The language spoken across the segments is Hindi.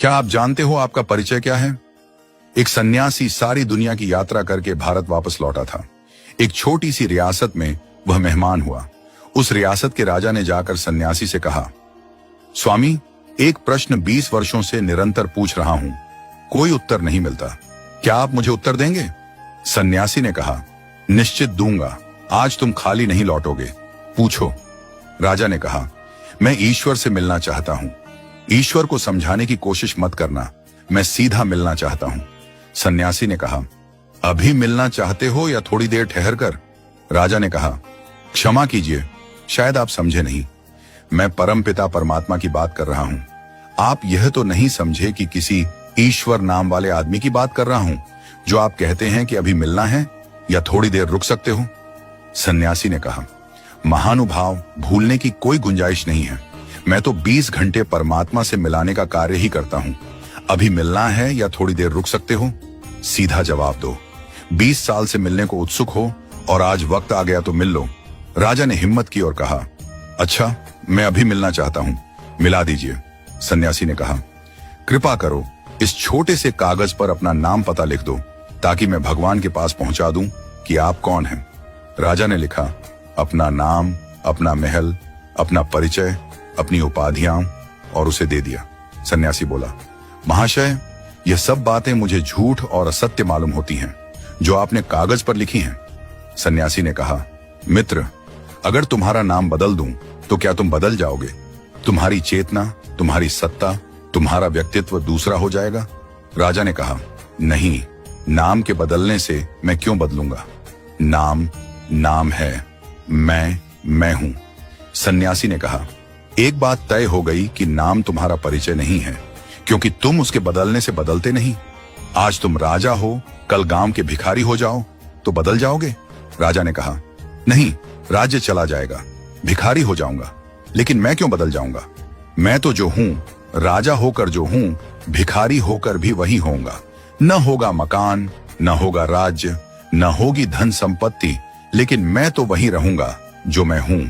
क्या आप जानते हो आपका परिचय क्या है? एक सन्यासी सारी दुनिया की यात्रा करके भारत वापस लौटा था। एक छोटी सी रियासत में वह मेहमान हुआ। उस रियासत के राजा ने जाकर सन्यासी से कहा, स्वामी, एक प्रश्न 20 वर्षों से निरंतर पूछ रहा हूं, कोई उत्तर नहीं मिलता। क्या आप मुझे उत्तर देंगे? सन्यासी ने कहा, निश्चित दूंगा। आज तुम खाली नहीं लौटोगे, पूछो। राजा ने कहा, मैं ईश्वर से मिलना चाहता हूं। ईश्वर को समझाने की कोशिश मत करना, मैं सीधा मिलना चाहता हूं। सन्यासी ने कहा, अभी मिलना चाहते हो या थोड़ी देर ठहर कर? राजा ने कहा, क्षमा कीजिए, शायद आप समझे नहीं। मैं परमपिता परमात्मा की बात कर रहा हूं। आप यह तो नहीं समझे कि किसी ईश्वर नाम वाले आदमी की बात कर रहा हूं, जो आप कहते हैं कि अभी मिलना है या थोड़ी देर रुक सकते हो? सन्यासी ने कहा, महानुभाव, भूलने की कोई गुंजाइश नहीं है। मैं तो 20 घंटे परमात्मा से मिलाने का कार्य ही करता हूं। अभी मिलना है या थोड़ी देर रुक सकते हो? सीधा जवाब दो। 20 साल से मिलने को उत्सुक हो और आज वक्त आ गया तो मिल लो। राजा ने हिम्मत की और कहा, अच्छा, मैं अभी मिलना चाहता हूं, मिला दीजिए। सन्यासी ने कहा, कृपा करो, इस छोटे से कागज पर अपना नाम पता लिख दो, ताकि मैं भगवान के पास पहुंचा दूं कि आप कौन हैं। राजा ने लिखा, अपना नाम, अपना महल, अपना परिचय, अपनी उपाधियां, और उसे दे दिया। सन्यासी बोला, महाशय, यह सब बातें मुझे झूठ और असत्य मालूम होती हैं, जो आपने कागज पर लिखी हैं। सन्यासी ने कहा, मित्र, अगर तुम्हारा नाम बदल दूं तो क्या तुम बदल जाओगे? तुम्हारी चेतना, तुम्हारी सत्ता, तुम्हारा व्यक्तित्व दूसरा हो जाएगा? राजा ने कहा, नहीं, नाम के बदलने से मैं क्यों बदलूंगा? नाम नाम है, मैं हूं। सन्यासी ने कहा, एक बात तय हो गई कि नाम तुम्हारा परिचय नहीं है, क्योंकि तुम उसके बदलने से बदलते नहीं। आज तुम राजा हो, कल गांव के भिखारी हो जाओ तो बदल जाओगे? राजा ने कहा, नहीं, राज्य चला जाएगा, भिखारी हो जाऊंगा, लेकिन मैं क्यों बदल जाऊंगा? मैं तो जो हूं, राजा होकर जो हूं, भिखारी होकर भी वही होऊंगा। न होगा मकान, न होगा राज्य, न होगी धन संपत्ति, लेकिन मैं तो वही रहूंगा जो मैं हूं।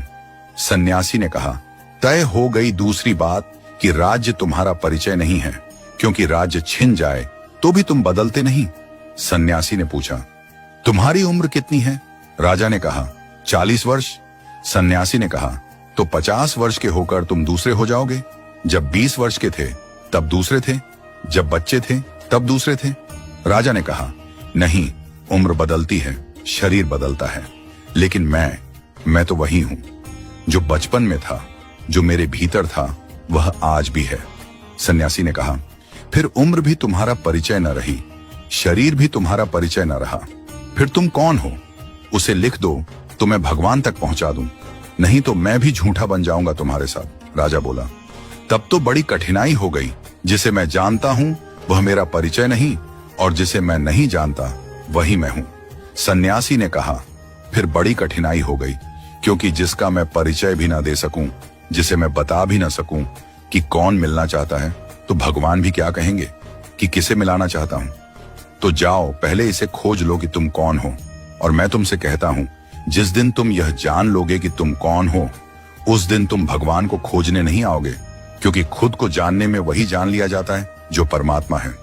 सन्यासी ने कहा, तय हो गई दूसरी बात कि राज्य तुम्हारा परिचय नहीं है, क्योंकि राज्य छिन जाए तो भी तुम बदलते नहीं। सन्यासी ने पूछा, तुम्हारी उम्र कितनी है? राजा ने कहा, 40 वर्ष। सन्यासी ने कहा, तो 50 वर्ष के होकर तुम दूसरे हो जाओगे। जब 20 वर्ष के थे तब दूसरे थे, जब बच्चे थे तब दूसरे थे। राजा ने कहा, नहीं, उम्र बदलती है, शरीर बदलता है, लेकिन मैं तो वही हूं जो बचपन में था, जो मेरे भीतर था, वह आज भी है। सन्यासी ने कहा, फिर उम्र भी तुम्हारा परिचय न रही, शरीर भी तुम्हारा परिचय न रहा, फिर तुम कौन हो? उसे लिख दो तो मैं भगवान तक पहुंचा दूं, नहीं तो मैं भी झूठा बन जाऊंगा तुम्हारे साथ। राजा बोला, तब तो बड़ी कठिनाई हो गई। जिसे मैं जानता हूं वह मेरा परिचय नहीं, और जिसे मैं नहीं जानता वही मैं हूं। सन्यासी ने कहा, फिर बड़ी कठिनाई हो गई, क्योंकि जिसका मैं परिचय भी ना दे सकूं, जिसे मैं बता भी ना सकूं कि कौन मिलना चाहता है, तो भगवान भी क्या कहेंगे कि किसे मिलाना चाहता हूं? तो जाओ, पहले इसे खोज लो कि तुम कौन हो। और मैं तुमसे कहता हूं, जिस दिन तुम यह जान लोगे कि तुम कौन हो, उस दिन तुम भगवान को खोजने नहीं आओगे, क्योंकि खुद को जानने में वही जान लिया जाता है जो परमात्मा है।